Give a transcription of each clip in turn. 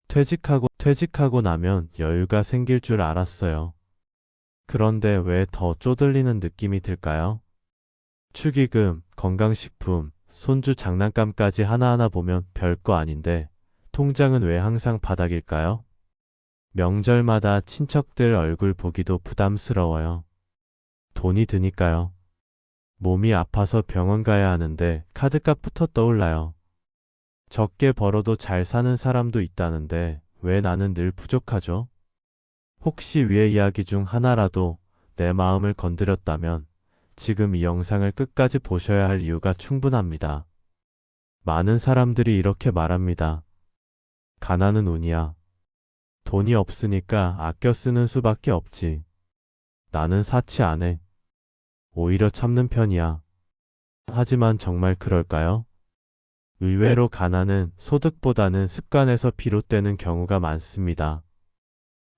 퇴직하고 나면 여유가 생길 줄 알았어요. 그런데 왜 더 쪼들리는 느낌이 들까요? 축의금, 건강식품, 손주 장난감까지 하나하나 보면 별거 아닌데 통장은 왜 항상 바닥일까요? 명절마다 친척들 얼굴 보기도 부담스러워요. 돈이 드니까요. 몸이 아파서 병원 가야 하는데 카드값부터 떠올라요. 적게 벌어도 잘 사는 사람도 있다는데 왜 나는 늘 부족하죠? 혹시 위의 이야기 중 하나라도 내 마음을 건드렸다면 지금 이 영상을 끝까지 보셔야 할 이유가 충분합니다. 많은 사람들이 이렇게 말합니다. 가난은 운이야. 돈이 없으니까 아껴 쓰는 수밖에 없지. 나는 사치 안 해. 오히려 참는 편이야. 하지만 정말 그럴까요? 의외로 가난은 소득보다는 습관에서 비롯되는 경우가 많습니다.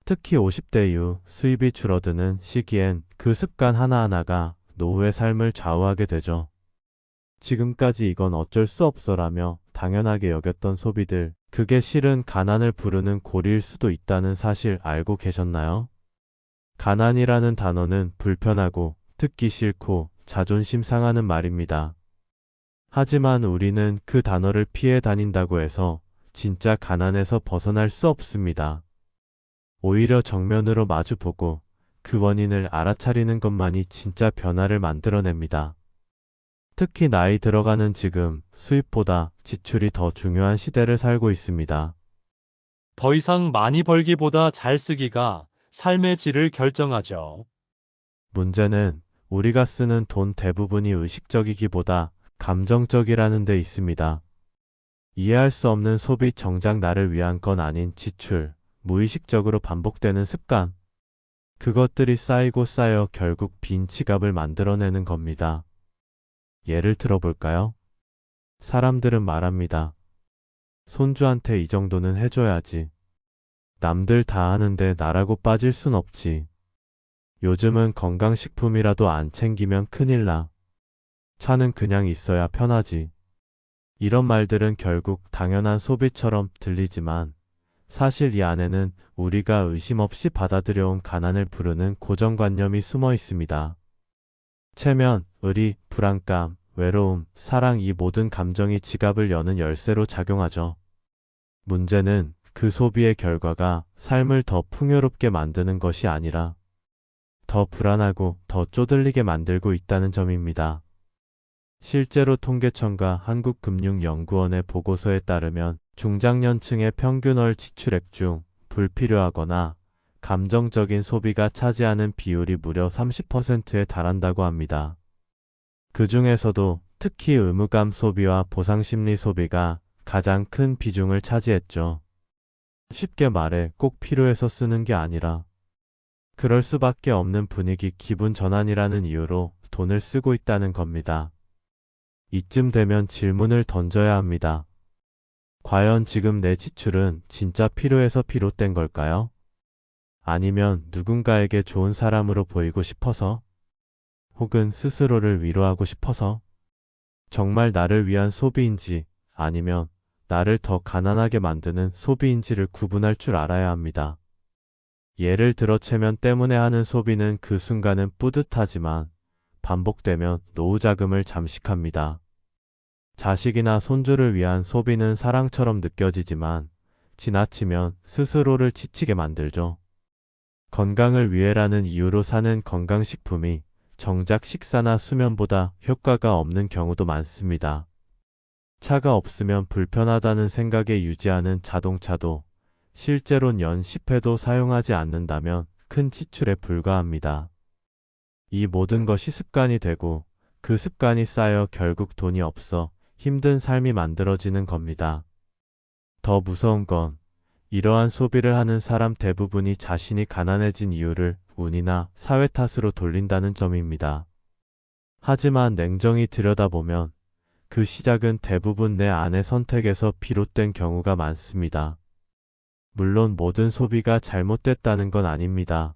특히 50대 이후 수입이 줄어드는 시기엔 그 습관 하나하나가 노후의 삶을 좌우하게 되죠. 지금까지 이건 어쩔 수 없어라며 당연하게 여겼던 소비들, 그게 실은 가난을 부르는 고리일 수도 있다는 사실 알고 계셨나요? 가난이라는 단어는 불편하고 듣기 싫고 자존심 상하는 말입니다. 하지만 우리는 그 단어를 피해 다닌다고 해서 진짜 가난에서 벗어날 수 없습니다. 오히려 정면으로 마주보고 그 원인을 알아차리는 것만이 진짜 변화를 만들어냅니다. 특히 나이 들어가는 지금 수입보다 지출이 더 중요한 시대를 살고 있습니다. 더 이상 많이 벌기보다 잘 쓰기가 삶의 질을 결정하죠. 문제는 우리가 쓰는 돈 대부분이 의식적이기보다 감정적이라는 데 있습니다. 이해할 수 없는 소비, 정작 나를 위한 건 아닌 지출, 무의식적으로 반복되는 습관. 그것들이 쌓이고 쌓여 결국 빈 지갑을 만들어내는 겁니다. 예를 들어볼까요? 사람들은 말합니다. 손주한테 이 정도는 해줘야지. 남들 다 하는데 나라고 빠질 순 없지. 요즘은 건강식품이라도 안 챙기면 큰일 나. 차는 그냥 있어야 편하지. 이런 말들은 결국 당연한 소비처럼 들리지만 사실 이 안에는 우리가 의심 없이 받아들여온 가난을 부르는 고정관념이 숨어 있습니다. 체면, 의리, 불안감, 외로움, 사랑, 이 모든 감정이 지갑을 여는 열쇠로 작용하죠. 문제는 그 소비의 결과가 삶을 더 풍요롭게 만드는 것이 아니라 더 불안하고 더 쪼들리게 만들고 있다는 점입니다. 실제로 통계청과 한국금융연구원의 보고서에 따르면 중장년층의 평균 월 지출액 중 불필요하거나 감정적인 소비가 차지하는 비율이 무려 30%에 달한다고 합니다. 그 중에서도 특히 의무감 소비와 보상심리 소비가 가장 큰 비중을 차지했죠. 쉽게 말해 꼭 필요해서 쓰는 게 아니라 그럴 수밖에 없는 분위기, 기분 전환이라는 이유로 돈을 쓰고 있다는 겁니다. 이쯤 되면 질문을 던져야 합니다. 과연 지금 내 지출은 진짜 필요해서 비롯된 걸까요? 아니면 누군가에게 좋은 사람으로 보이고 싶어서? 혹은 스스로를 위로하고 싶어서? 정말 나를 위한 소비인지 아니면 나를 더 가난하게 만드는 소비인지를 구분할 줄 알아야 합니다. 예를 들어 체면 때문에 하는 소비는 그 순간은 뿌듯하지만 반복되면 노후 자금을 잠식합니다. 자식이나 손주를 위한 소비는 사랑처럼 느껴지지만 지나치면 스스로를 지치게 만들죠. 건강을 위해라는 이유로 사는 건강식품이 정작 식사나 수면보다 효과가 없는 경우도 많습니다. 차가 없으면 불편하다는 생각에 유지하는 자동차도 실제론 연 10회도 사용하지 않는다면 큰 지출에 불과합니다. 이 모든 것이 습관이 되고 그 습관이 쌓여 결국 돈이 없어 힘든 삶이 만들어지는 겁니다. 더 무서운 건 이러한 소비를 하는 사람 대부분이 자신이 가난해진 이유를 운이나 사회 탓으로 돌린다는 점입니다. 하지만 냉정히 들여다보면 그 시작은 대부분 내 안의 선택에서 비롯된 경우가 많습니다. 물론 모든 소비가 잘못됐다는 건 아닙니다.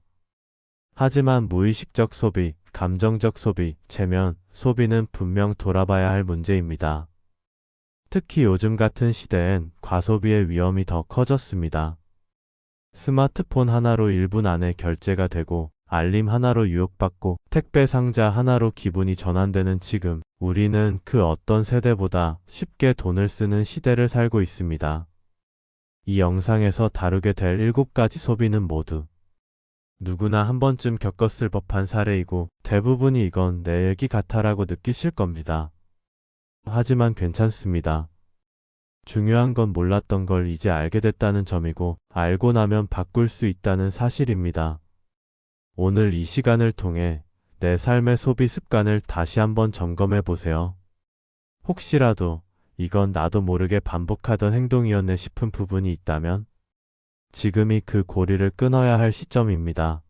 하지만 무의식적 소비, 감정적 소비, 체면, 소비는 분명 돌아봐야 할 문제입니다. 특히 요즘 같은 시대엔 과소비의 위험이 더 커졌습니다. 스마트폰 하나로 1분 안에 결제가 되고 알림 하나로 유혹받고 택배 상자 하나로 기분이 전환되는 지금 우리는 그 어떤 세대보다 쉽게 돈을 쓰는 시대를 살고 있습니다. 이 영상에서 다루게 될 7가지 소비는 모두 누구나 한 번쯤 겪었을 법한 사례이고 대부분이 이건 내 얘기 같아라고 느끼실 겁니다. 하지만 괜찮습니다. 중요한 건 몰랐던 걸 이제 알게 됐다는 점이고 알고 나면 바꿀 수 있다는 사실입니다. 오늘 이 시간을 통해 내 삶의 소비 습관을 다시 한번 점검해 보세요. 혹시라도 이건 나도 모르게 반복하던 행동이었네 싶은 부분이 있다면 지금이 그 고리를 끊어야 할 시점입니다.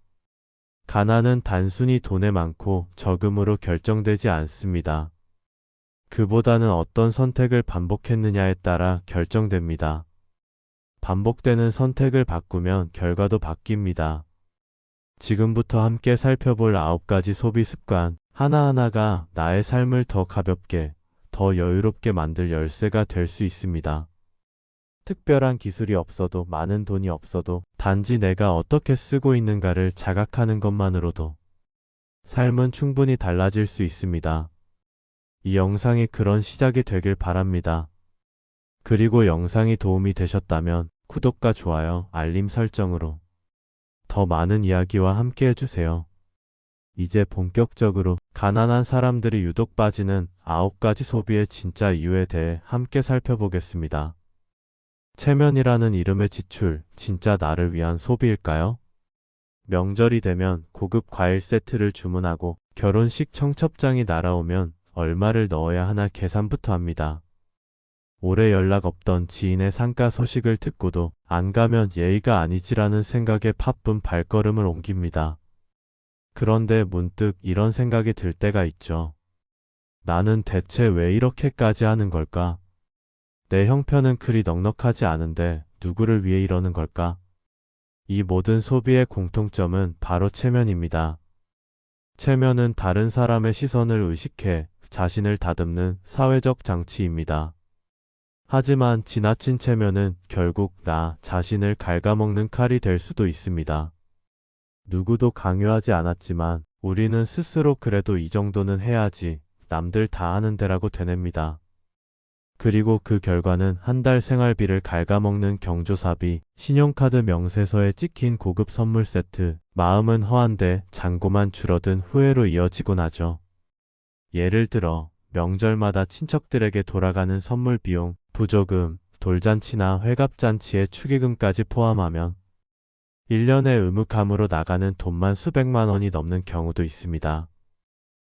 가난은 단순히 돈에 많고 적음으로 결정되지 않습니다. 그보다는 어떤 선택을 반복했느냐에 따라 결정됩니다. 반복되는 선택을 바꾸면 결과도 바뀝니다. 지금부터 함께 살펴볼 9가지 소비 습관 하나하나가 나의 삶을 더 가볍게, 더 여유롭게 만들 열쇠가 될 수 있습니다. 특별한 기술이 없어도 많은 돈이 없어도 단지 내가 어떻게 쓰고 있는가를 자각하는 것만으로도 삶은 충분히 달라질 수 있습니다. 이 영상이 그런 시작이 되길 바랍니다. 그리고 영상이 도움이 되셨다면 구독과 좋아요, 알림 설정으로 더 많은 이야기와 함께 해주세요. 이제 본격적으로 가난한 사람들이 유독 빠지는 9가지 소비의 진짜 이유에 대해 함께 살펴보겠습니다. 체면이라는 이름의 지출, 진짜 나를 위한 소비일까요? 명절이 되면 고급 과일 세트를 주문하고 결혼식 청첩장이 날아오면 얼마를 넣어야 하나 계산부터 합니다. 오래 연락 없던 지인의 상가 소식을 듣고도 안 가면 예의가 아니지라는 생각에 바쁜 발걸음을 옮깁니다. 그런데 문득 이런 생각이 들 때가 있죠. 나는 대체 왜 이렇게까지 하는 걸까? 내 형편은 그리 넉넉하지 않은데 누구를 위해 이러는 걸까? 이 모든 소비의 공통점은 바로 체면입니다. 체면은 다른 사람의 시선을 의식해 자신을 다듬는 사회적 장치입니다. 하지만 지나친 체면은 결국 나 자신을 갉아먹는 칼이 될 수도 있습니다. 누구도 강요하지 않았지만 우리는 스스로 그래도 이 정도는 해야지 남들 다 하는 데라고 되냅니다. 그리고 그 결과는 한 달 생활비를 갉아먹는 경조사비, 신용카드 명세서에 찍힌 고급 선물 세트, 마음은 허한데 잔고만 줄어든 후회로 이어지곤 하죠. 예를 들어 명절마다 친척들에게 돌아가는 선물 비용, 부조금, 돌잔치나 회갑잔치의 축의금까지 포함하면 1년에 의무감으로 나가는 돈만 수백만 원이 넘는 경우도 있습니다.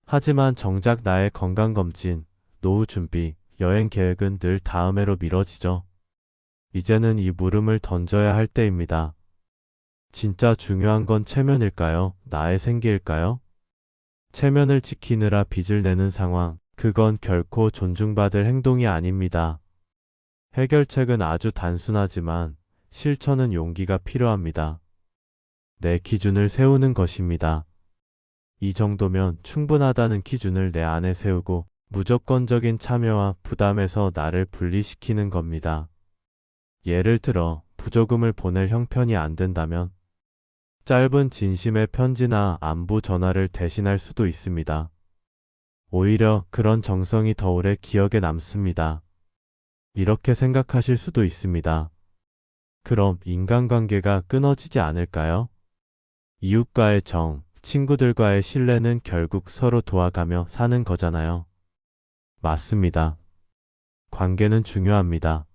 하지만 정작 나의 건강검진, 노후 준비, 여행 계획은 늘 다음 해로 미뤄지죠. 이제는 이 물음을 던져야 할 때입니다. 진짜 중요한 건 체면일까요? 나의 생계일까요? 체면을 지키느라 빚을 내는 상황, 그건 결코 존중받을 행동이 아닙니다. 해결책은 아주 단순하지만 실천은 용기가 필요합니다. 내 기준을 세우는 것입니다. 이 정도면 충분하다는 기준을 내 안에 세우고 무조건적인 참여와 부담에서 나를 분리시키는 겁니다. 예를 들어 부조금을 보낼 형편이 안 된다면 짧은 진심의 편지나 안부 전화를 대신할 수도 있습니다. 오히려 그런 정성이 더 오래 기억에 남습니다. 이렇게 생각하실 수도 있습니다. 그럼 인간관계가 끊어지지 않을까요? 이웃과의 정, 친구들과의 신뢰는 결국 서로 도와가며 사는 거잖아요. 맞습니다. 관계는 중요합니다.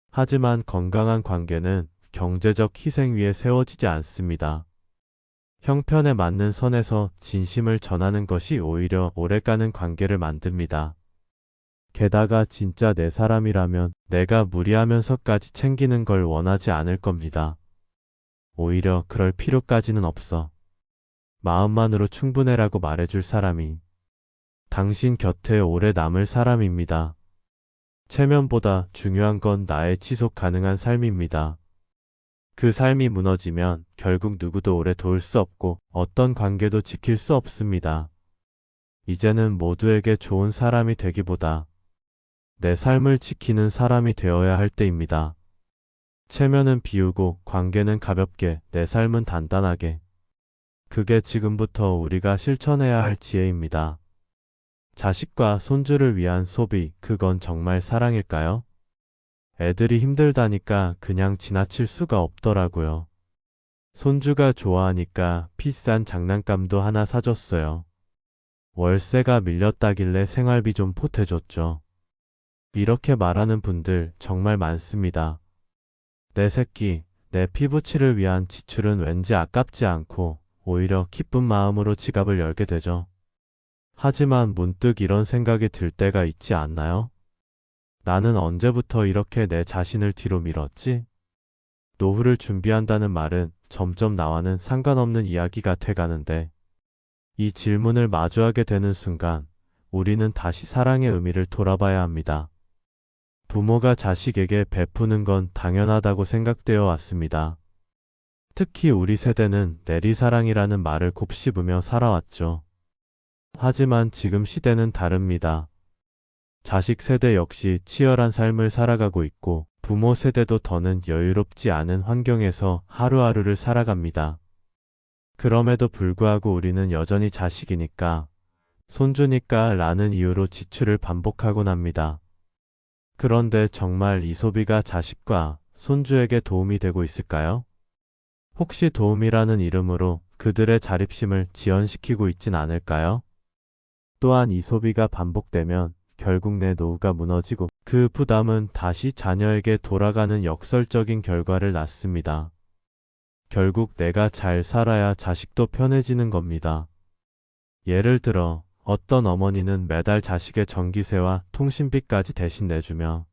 하지만 건강한 관계는 경제적 희생 위에 세워지지 않습니다. 형편에 맞는 선에서 진심을 전하는 것이 오히려 오래가는 관계를 만듭니다. 게다가 진짜 내 사람이라면 내가 무리하면서까지 챙기는 걸 원하지 않을 겁니다. 오히려 그럴 필요까지는 없어. 마음만으로 충분해라고 말해줄 사람이 당신 곁에 오래 남을 사람입니다. 체면보다 중요한 건 나의 지속 가능한 삶입니다. 그 삶이 무너지면 결국 누구도 오래 도울 수 없고 어떤 관계도 지킬 수 없습니다. 이제는 모두에게 좋은 사람이 되기보다 내 삶을 지키는 사람이 되어야 할 때입니다. 체면은 비우고 관계는 가볍게, 내 삶은 단단하게. 그게 지금부터 우리가 실천해야 할 지혜입니다. 자식과 손주를 위한 소비, 그건 정말 사랑일까요? 애들이 힘들다니까 그냥 지나칠 수가 없더라고요. 손주가 좋아하니까 비싼 장난감도 하나 사줬어요. 월세가 밀렸다길래 생활비 좀 보태줬죠. 이렇게 말하는 분들 정말 많습니다. 내 새끼, 내 피부치를 위한 지출은 왠지 아깝지 않고 오히려 기쁜 마음으로 지갑을 열게 되죠. 하지만 문득 이런 생각이 들 때가 있지 않나요? 나는 언제부터 이렇게 내 자신을 뒤로 밀었지? 노후를 준비한다는 말은 점점 나와는 상관없는 이야기가 돼가는데, 이 질문을 마주하게 되는 순간 우리는 다시 사랑의 의미를 돌아봐야 합니다. 부모가 자식에게 베푸는 건 당연하다고 생각되어 왔습니다. 특히 우리 세대는 내리사랑이라는 말을 곱씹으며 살아왔죠. 하지만 지금 시대는 다릅니다. 자식 세대 역시 치열한 삶을 살아가고 있고 부모 세대도 더는 여유롭지 않은 환경에서 하루하루를 살아갑니다. 그럼에도 불구하고 우리는 여전히 자식이니까, 손주니까 라는 이유로 지출을 반복하곤 합니다. 그런데 정말 이 소비가 자식과 손주에게 도움이 되고 있을까요? 혹시 도움이라는 이름으로 그들의 자립심을 지연시키고 있진 않을까요? 또한 이 소비가 반복되면 결국 내 노후가 무너지고 그 부담은 다시 자녀에게 돌아가는 역설적인 결과를 낳습니다. 결국 내가 잘 살아야 자식도 편해지는 겁니다. 예를 들어 어떤 어머니는 매달 자식의 전기세와 통신비까지 대신 내주며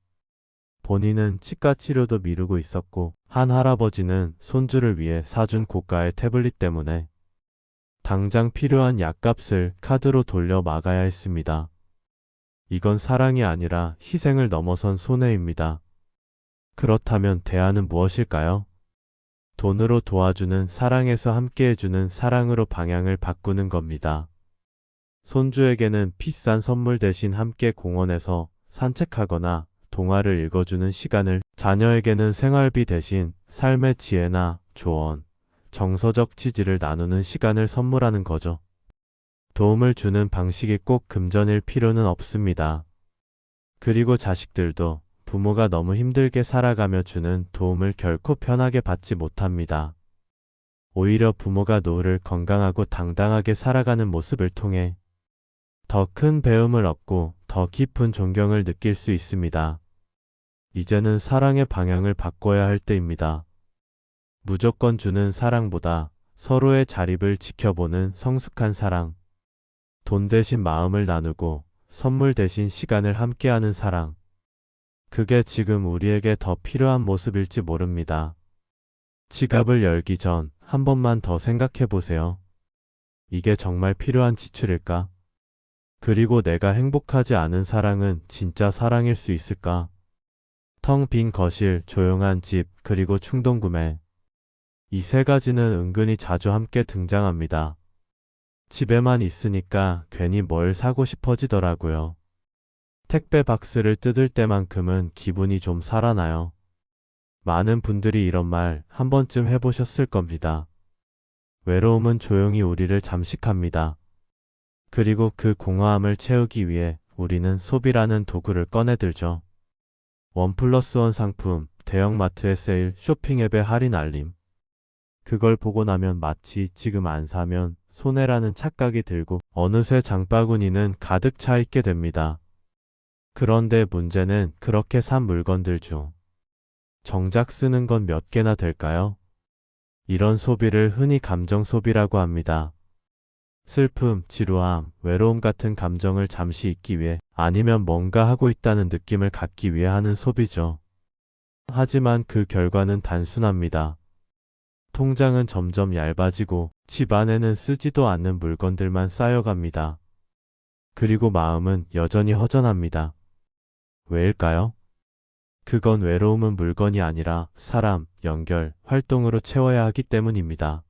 본인은 치과 치료도 미루고 있었고, 한 할아버지는 손주를 위해 사준 고가의 태블릿 때문에 당장 필요한 약값을 카드로 돌려 막아야 했습니다. 이건 사랑이 아니라 희생을 넘어선 손해입니다. 그렇다면 대안은 무엇일까요? 돈으로 도와주는 사랑에서 함께해주는 사랑으로 방향을 바꾸는 겁니다. 손주에게는 비싼 선물 대신 함께 공원에서 산책하거나 동화를 읽어주는 시간을, 자녀에게는 생활비 대신 삶의 지혜나 조언, 정서적 지지를 나누는 시간을 선물하는 거죠. 도움을 주는 방식이 꼭 금전일 필요는 없습니다. 그리고 자식들도 부모가 너무 힘들게 살아가며 주는 도움을 결코 편하게 받지 못합니다. 오히려 부모가 노후를 건강하고 당당하게 살아가는 모습을 통해 더 큰 배움을 얻고 더 깊은 존경을 느낄 수 있습니다. 이제는 사랑의 방향을 바꿔야 할 때입니다. 무조건 주는 사랑보다 서로의 자립을 지켜보는 성숙한 사랑, 돈 대신 마음을 나누고 선물 대신 시간을 함께하는 사랑, 그게 지금 우리에게 더 필요한 모습일지 모릅니다. 지갑을 열기 전 한 번만 더 생각해 보세요. 이게 정말 필요한 지출일까? 그리고 내가 행복하지 않은 사랑은 진짜 사랑일 수 있을까? 텅 빈 거실, 조용한 집, 그리고 충동구매. 이 세 가지는 은근히 자주 함께 등장합니다. 집에만 있으니까 괜히 뭘 사고 싶어지더라고요. 택배 박스를 뜯을 때만큼은 기분이 좀 살아나요. 많은 분들이 이런 말 한 번쯤 해보셨을 겁니다. 외로움은 조용히 우리를 잠식합니다. 그리고 그 공허함을 채우기 위해 우리는 소비라는 도구를 꺼내들죠. 1+1 상품, 대형마트의 세일, 쇼핑앱의 할인 알림. 그걸 보고 나면 마치 지금 안 사면 손해라는 착각이 들고 어느새 장바구니는 가득 차 있게 됩니다. 그런데 문제는 그렇게 산 물건들 중 정작 쓰는 건 몇 개나 될까요? 이런 소비를 흔히 감정 소비라고 합니다. 슬픔, 지루함, 외로움 같은 감정을 잠시 잊기 위해, 아니면 뭔가 하고 있다는 느낌을 갖기 위해 하는 소비죠. 하지만 그 결과는 단순합니다. 통장은 점점 얇아지고 집 안에는 쓰지도 않는 물건들만 쌓여갑니다. 그리고 마음은 여전히 허전합니다. 왜일까요? 그건 외로움은 물건이 아니라 사람, 연결, 활동으로 채워야 하기 때문입니다.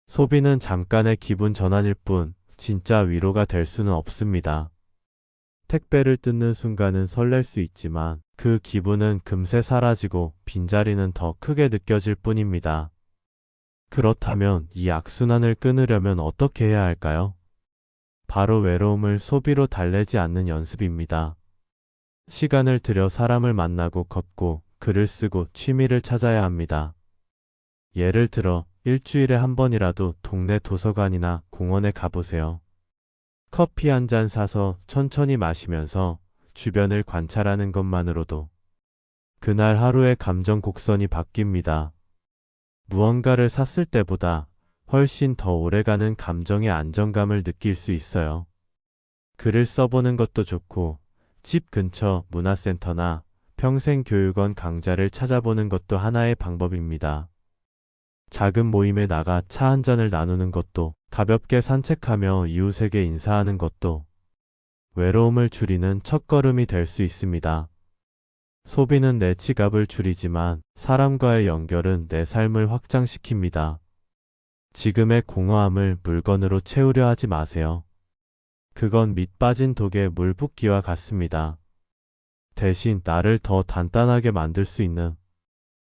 소비는 잠깐의 기분 전환일 뿐 진짜 위로가 될 수는 없습니다. 택배를 뜯는 순간은 설렐 수 있지만 그 기분은 금세 사라지고 빈자리는 더 크게 느껴질 뿐입니다. 그렇다면 이 악순환을 끊으려면 어떻게 해야 할까요? 바로 외로움을 소비로 달래지 않는 연습입니다. 시간을 들여 사람을 만나고 걷고 글을 쓰고 취미를 찾아야 합니다. 예를 들어 일주일에 한 번이라도 동네 도서관이나 공원에 가보세요. 커피 한 잔 사서 천천히 마시면서 주변을 관찰하는 것만으로도 그날 하루의 감정 곡선이 바뀝니다. 무언가를 샀을 때보다 훨씬 더 오래가는 감정의 안정감을 느낄 수 있어요. 글을 써보는 것도 좋고 집 근처 문화센터나 평생교육원 강좌를 찾아보는 것도 하나의 방법입니다. 작은 모임에 나가 차 한 잔을 나누는 것도, 가볍게 산책하며 이웃에게 인사하는 것도 외로움을 줄이는 첫걸음이 될 수 있습니다. 소비는 내 지갑을 줄이지만 사람과의 연결은 내 삶을 확장시킵니다. 지금의 공허함을 물건으로 채우려 하지 마세요. 그건 밑 빠진 독에 물 붓기와 같습니다. 대신 나를 더 단단하게 만들 수 있는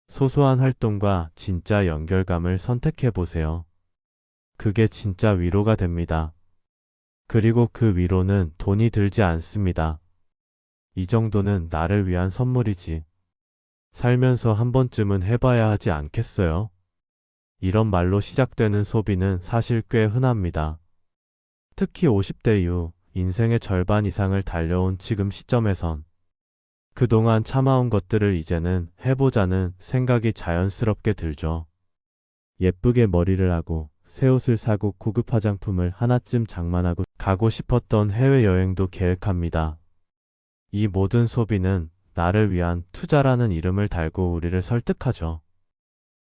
소소한 활동과 진짜 연결감을 선택해 보세요. 그게 진짜 위로가 됩니다. 그리고 그 위로는 돈이 들지 않습니다. 이 정도는 나를 위한 선물이지. 살면서 한 번쯤은 해봐야 하지 않겠어요? 이런 말로 시작되는 소비는 사실 꽤 흔합니다. 특히 50대 이후 인생의 절반 이상을 달려온 지금 시점에선 그동안 참아온 것들을 이제는 해보자는 생각이 자연스럽게 들죠. 예쁘게 머리를 하고 새 옷을 사고 고급 화장품을 하나쯤 장만하고 가고 싶었던 해외여행도 계획합니다. 이 모든 소비는 나를 위한 투자라는 이름을 달고 우리를 설득하죠.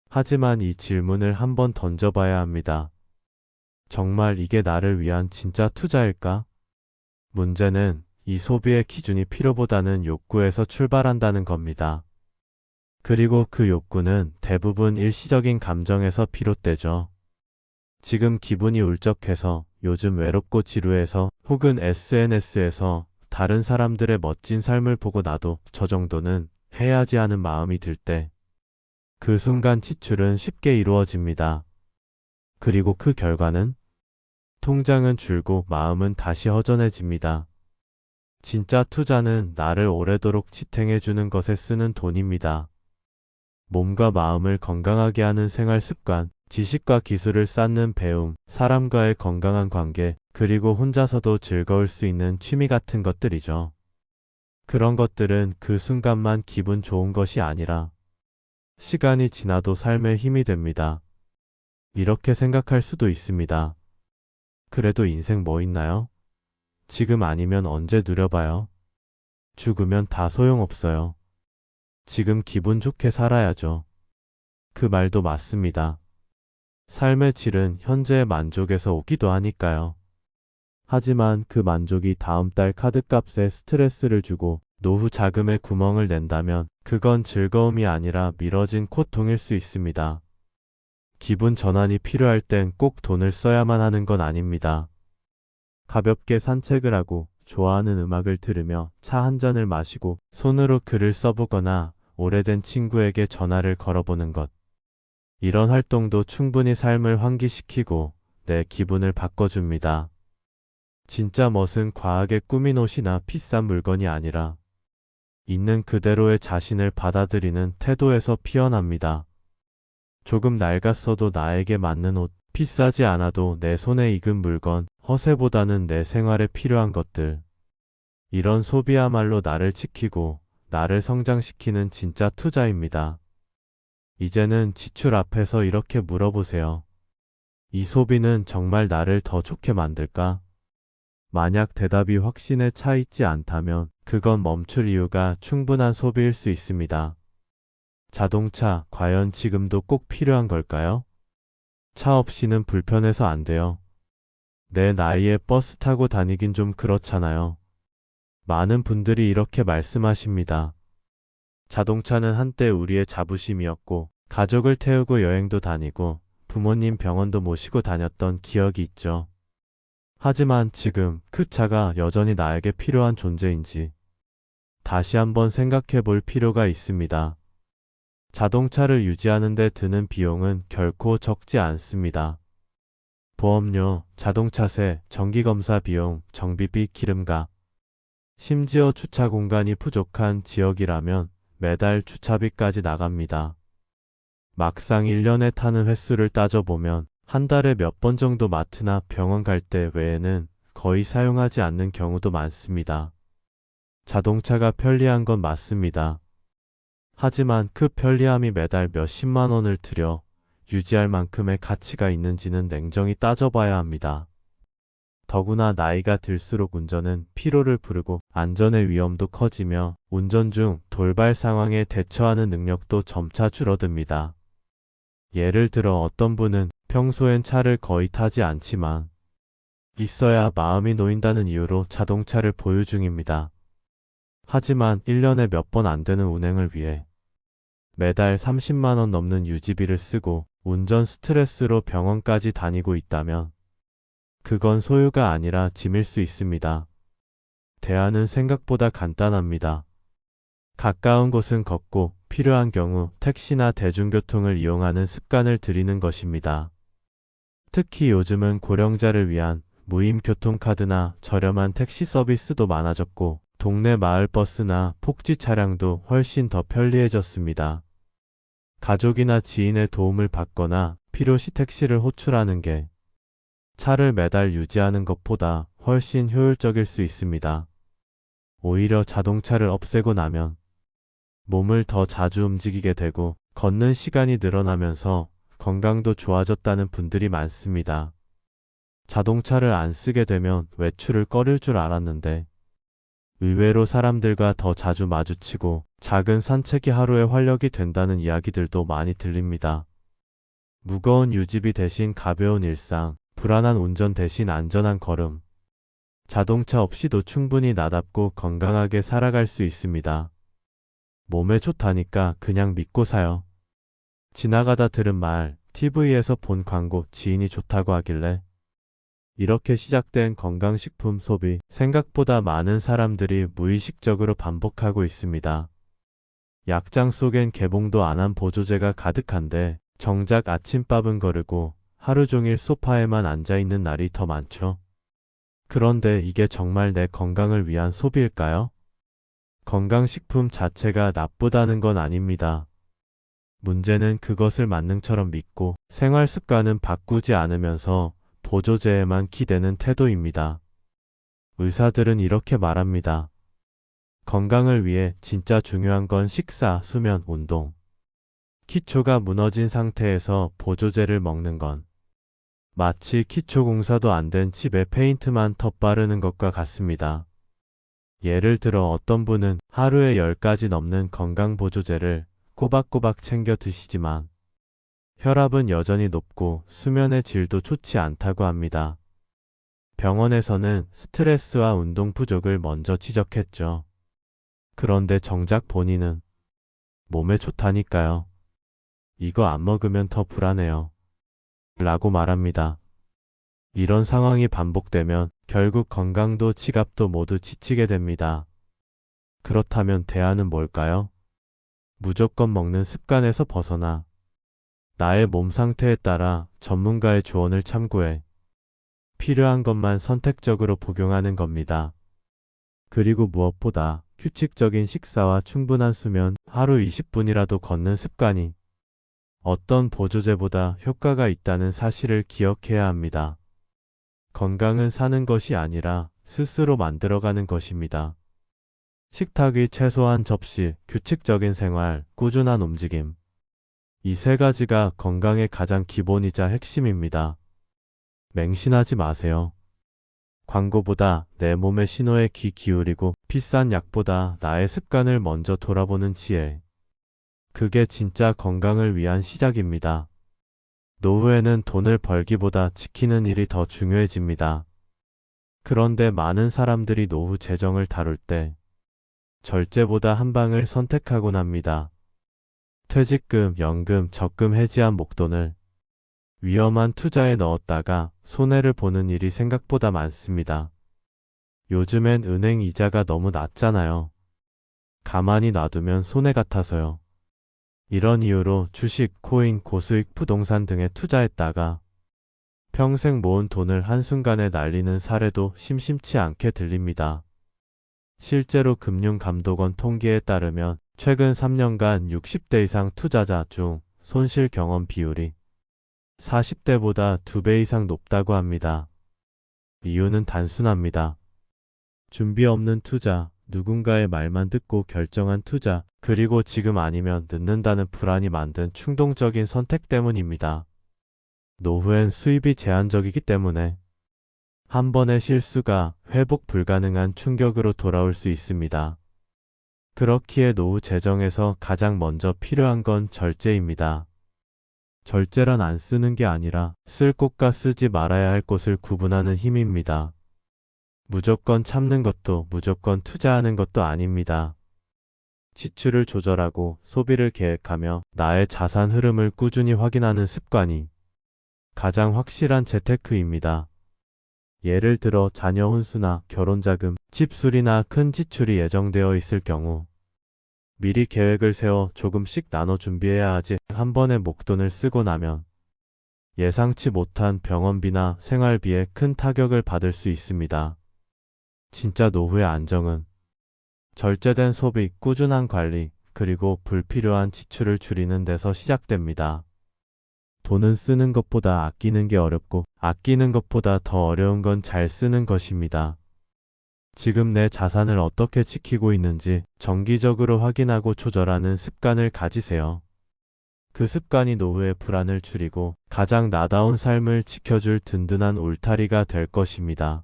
하지만 이 질문을 한번 던져봐야 합니다. 정말 이게 나를 위한 진짜 투자일까? 문제는 이 소비의 기준이 필요보다는 욕구에서 출발한다는 겁니다. 그리고 그 욕구는 대부분 일시적인 감정에서 비롯되죠. 지금 기분이 울적해서, 요즘 외롭고 지루해서, 혹은 SNS에서 다른 사람들의 멋진 삶을 보고 나도 저 정도는 해야지 하는 마음이 들 때, 그 순간 지출은 쉽게 이루어집니다. 그리고 그 결과는 통장은 줄고 마음은 다시 허전해집니다. 진짜 투자는 나를 오래도록 지탱해주는 것에 쓰는 돈입니다. 몸과 마음을 건강하게 하는 생활 습관, 지식과 기술을 쌓는 배움, 사람과의 건강한 관계, 그리고 혼자서도 즐거울 수 있는 취미 같은 것들이죠. 그런 것들은 그 순간만 기분 좋은 것이 아니라 시간이 지나도 삶의 힘이 됩니다. 이렇게 생각할 수도 있습니다. 그래도 인생 뭐 있나요? 지금 아니면 언제 누려봐요? 죽으면 다 소용없어요. 지금 기분 좋게 살아야죠. 그 말도 맞습니다. 삶의 질은 현재의 만족에서 오기도 하니까요. 하지만 그 만족이 다음 달 카드값에 스트레스를 주고 노후 자금에 구멍을 낸다면 그건 즐거움이 아니라 미뤄진 고통일 수 있습니다. 기분 전환이 필요할 땐 꼭 돈을 써야만 하는 건 아닙니다. 가볍게 산책을 하고 좋아하는 음악을 들으며 차 한 잔을 마시고 손으로 글을 써보거나 오래된 친구에게 전화를 걸어보는 것. 이런 활동도 충분히 삶을 환기시키고 내 기분을 바꿔줍니다. 진짜 멋은 과하게 꾸민 옷이나 비싼 물건이 아니라 있는 그대로의 자신을 받아들이는 태도에서 피어납니다. 조금 낡았어도 나에게 맞는 옷, 비싸지 않아도 내 손에 익은 물건, 허세보다는 내 생활에 필요한 것들. 이런 소비야말로 나를 지키고 나를 성장시키는 진짜 투자입니다. 이제는 지출 앞에서 이렇게 물어보세요. 이 소비는 정말 나를 더 좋게 만들까? 만약 대답이 확신에 차 있지 않다면 그건 멈출 이유가 충분한 소비일 수 있습니다. 자동차, 과연 지금도 꼭 필요한 걸까요? 차 없이는 불편해서 안 돼요. 내 나이에 버스 타고 다니긴 좀 그렇잖아요. 많은 분들이 이렇게 말씀하십니다. 자동차는 한때 우리의 자부심이었고, 가족을 태우고 여행도 다니고, 부모님 병원도 모시고 다녔던 기억이 있죠. 하지만 지금 그 차가 여전히 나에게 필요한 존재인지 다시 한번 생각해 볼 필요가 있습니다. 자동차를 유지하는 데 드는 비용은 결코 적지 않습니다. 보험료, 자동차세, 정기검사 비용, 정비비, 기름값. 심지어 주차 공간이 부족한 지역이라면 매달 주차비까지 나갑니다. 막상 1년에 타는 횟수를 따져보면 한 달에 몇 번 정도 마트나 병원 갈 때 외에는 거의 사용하지 않는 경우도 많습니다. 자동차가 편리한 건 맞습니다. 하지만 그 편리함이 매달 몇십만 원을 들여 유지할 만큼의 가치가 있는지는 냉정히 따져봐야 합니다. 더구나 나이가 들수록 운전은 피로를 부르고 안전의 위험도 커지며 운전 중 돌발 상황에 대처하는 능력도 점차 줄어듭니다. 예를 들어 어떤 분은 평소엔 차를 거의 타지 않지만 있어야 마음이 놓인다는 이유로 자동차를 보유 중입니다. 하지만 1년에 몇 번 안 되는 운행을 위해 매달 30만 원 넘는 유지비를 쓰고 운전 스트레스로 병원까지 다니고 있다면 그건 소유가 아니라 짐일 수 있습니다. 대안은 생각보다 간단합니다. 가까운 곳은 걷고 필요한 경우 택시나 대중교통을 이용하는 습관을 들이는 것입니다. 특히 요즘은 고령자를 위한 무임 교통카드나 저렴한 택시 서비스도 많아졌고 동네 마을버스나 폭지 차량도 훨씬 더 편리해졌습니다. 가족이나 지인의 도움을 받거나 필요시 택시를 호출하는 게 차를 매달 유지하는 것보다 훨씬 효율적일 수 있습니다. 오히려 자동차를 없애고 나면 몸을 더 자주 움직이게 되고 걷는 시간이 늘어나면서 건강도 좋아졌다는 분들이 많습니다. 자동차를 안 쓰게 되면 외출을 꺼릴 줄 알았는데 의외로 사람들과 더 자주 마주치고 작은 산책이 하루의 활력이 된다는 이야기들도 많이 들립니다. 무거운 유지비 대신 가벼운 일상, 불안한 운전 대신 안전한 걸음. 자동차 없이도 충분히 나답고 건강하게 살아갈 수 있습니다. 몸에 좋다니까 그냥 믿고 사요. 지나가다 들은 말, TV에서 본 광고 지인이 좋다고 하길래 이렇게 시작된 건강식품 소비, 생각보다 많은 사람들이 무의식적으로 반복하고 있습니다. 약장 속엔 개봉도 안 한 보조제가 가득한데 정작 아침밥은 거르고 하루 종일 소파에만 앉아있는 날이 더 많죠. 그런데 이게 정말 내 건강을 위한 소비일까요? 건강식품 자체가 나쁘다는 건 아닙니다. 문제는 그것을 만능처럼 믿고 생활 습관은 바꾸지 않으면서 보조제에만 기대는 태도입니다. 의사들은 이렇게 말합니다. 건강을 위해 진짜 중요한 건 식사, 수면, 운동. 기초가 무너진 상태에서 보조제를 먹는 건 마치 기초 공사도 안 된 집에 페인트만 덧바르는 것과 같습니다. 예를 들어 어떤 분은 하루에 10가지 넘는 건강 보조제를 꼬박꼬박 챙겨 드시지만 혈압은 여전히 높고 수면의 질도 좋지 않다고 합니다. 병원에서는 스트레스와 운동 부족을 먼저 지적했죠. 그런데 정작 본인은 몸에 좋다니까요. 이거 안 먹으면 더 불안해요. 라고 말합니다. 이런 상황이 반복되면 결국 건강도 지갑도 모두 지치게 됩니다. 그렇다면 대안은 뭘까요? 무조건 먹는 습관에서 벗어나 나의 몸 상태에 따라 전문가의 조언을 참고해 필요한 것만 선택적으로 복용하는 겁니다. 그리고 무엇보다 규칙적인 식사와 충분한 수면, 하루 20분이라도 걷는 습관이 어떤 보조제보다 효과가 있다는 사실을 기억해야 합니다. 건강은 사는 것이 아니라 스스로 만들어가는 것입니다. 식탁 위 최소한 접시, 규칙적인 생활, 꾸준한 움직임. 이 세 가지가 건강의 가장 기본이자 핵심입니다. 맹신하지 마세요. 광고보다 내 몸의 신호에 귀 기울이고 비싼 약보다 나의 습관을 먼저 돌아보는 지혜. 그게 진짜 건강을 위한 시작입니다. 노후에는 돈을 벌기보다 지키는 일이 더 중요해집니다. 그런데 많은 사람들이 노후 재정을 다룰 때 절제보다 한방을 선택하곤 합니다. 퇴직금, 연금, 적금 해지한 목돈을 위험한 투자에 넣었다가 손해를 보는 일이 생각보다 많습니다. 요즘엔 은행 이자가 너무 낮잖아요. 가만히 놔두면 손해 같아서요. 이런 이유로 주식, 코인, 고수익 부동산 등에 투자했다가 평생 모은 돈을 한순간에 날리는 사례도 심심치 않게 들립니다. 실제로 금융감독원 통계에 따르면 최근 3년간 60대 이상 투자자 중 손실 경험 비율이 40대보다 2배 이상 높다고 합니다. 이유는 단순합니다. 준비 없는 투자, 누군가의 말만 듣고 결정한 투자, 그리고 지금 아니면 늦는다는 불안이 만든 충동적인 선택 때문입니다. 노후엔 수입이 제한적이기 때문에 한 번의 실수가 회복 불가능한 충격으로 돌아올 수 있습니다. 그렇기에 노후 재정에서 가장 먼저 필요한 건 절제입니다. 절제란 안 쓰는 게 아니라 쓸 곳과 쓰지 말아야 할 곳을 구분하는 힘입니다. 무조건 참는 것도 무조건 투자하는 것도 아닙니다. 지출을 조절하고 소비를 계획하며 나의 자산 흐름을 꾸준히 확인하는 습관이 가장 확실한 재테크입니다. 예를 들어 자녀 혼수나 결혼자금, 집 수리나 큰 지출이 예정되어 있을 경우 미리 계획을 세워 조금씩 나눠 준비해야 하지 한 번에 목돈을 쓰고 나면 예상치 못한 병원비나 생활비에 큰 타격을 받을 수 있습니다. 진짜 노후의 안정은 절제된 소비, 꾸준한 관리, 그리고 불필요한 지출을 줄이는 데서 시작됩니다. 돈은 쓰는 것보다 아끼는 게 어렵고 아끼는 것보다 더 어려운 건 잘 쓰는 것입니다. 지금 내 자산을 어떻게 지키고 있는지 정기적으로 확인하고 조절하는 습관을 가지세요. 그 습관이 노후의 불안을 줄이고 가장 나다운 삶을 지켜줄 든든한 울타리가 될 것입니다.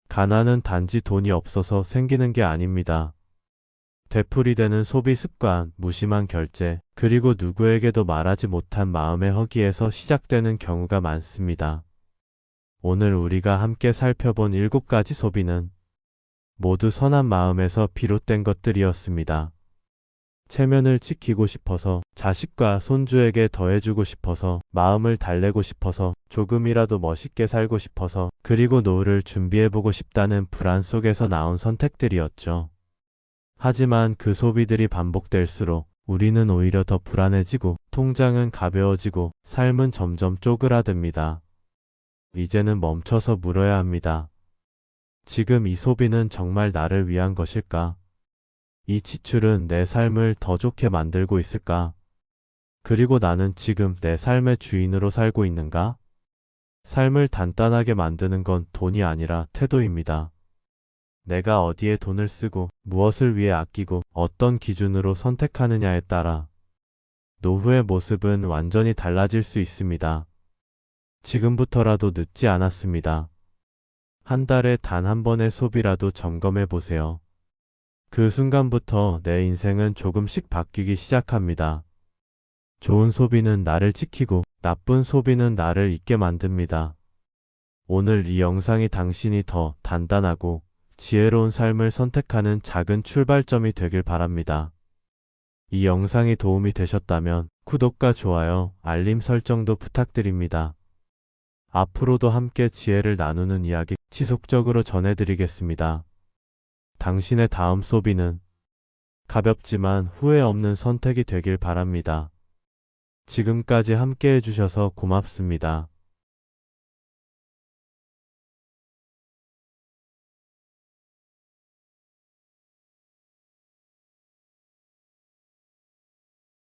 가난은 단지 돈이 없어서 생기는 게 아닙니다. 되풀이되는 소비 습관, 무심한 결제, 그리고 누구에게도 말하지 못한 마음의 허기에서 시작되는 경우가 많습니다. 오늘 우리가 함께 살펴본 7가지 소비는 모두 선한 마음에서 비롯된 것들이었습니다. 체면을 지키고 싶어서, 자식과 손주에게 더해주고 싶어서, 마음을 달래고 싶어서, 조금이라도 멋있게 살고 싶어서, 그리고 노후를 준비해보고 싶다는 불안 속에서 나온 선택들이었죠. 하지만 그 소비들이 반복될수록 우리는 오히려 더 불안해지고 통장은 가벼워지고 삶은 점점 쪼그라듭니다. 이제는 멈춰서 물어야 합니다. 지금 이 소비는 정말 나를 위한 것일까? 이 지출은 내 삶을 더 좋게 만들고 있을까? 그리고 나는 지금 내 삶의 주인으로 살고 있는가? 삶을 단단하게 만드는 건 돈이 아니라 태도입니다. 내가 어디에 돈을 쓰고 무엇을 위해 아끼고 어떤 기준으로 선택하느냐에 따라 노후의 모습은 완전히 달라질 수 있습니다. 지금부터라도 늦지 않았습니다. 한 달에 단 한 번의 소비라도 점검해 보세요. 그 순간부터 내 인생은 조금씩 바뀌기 시작합니다. 좋은 소비는 나를 지키고 나쁜 소비는 나를 잊게 만듭니다. 오늘 이 영상이 당신이 더 단단하고 지혜로운 삶을 선택하는 작은 출발점이 되길 바랍니다. 이 영상이 도움이 되셨다면 구독과 좋아요, 알림 설정도 부탁드립니다. 앞으로도 함께 지혜를 나누는 이야기 지속적으로 전해드리겠습니다. 당신의 다음 소비는 가볍지만 후회 없는 선택이 되길 바랍니다. 지금까지 함께 해주셔서 고맙습니다.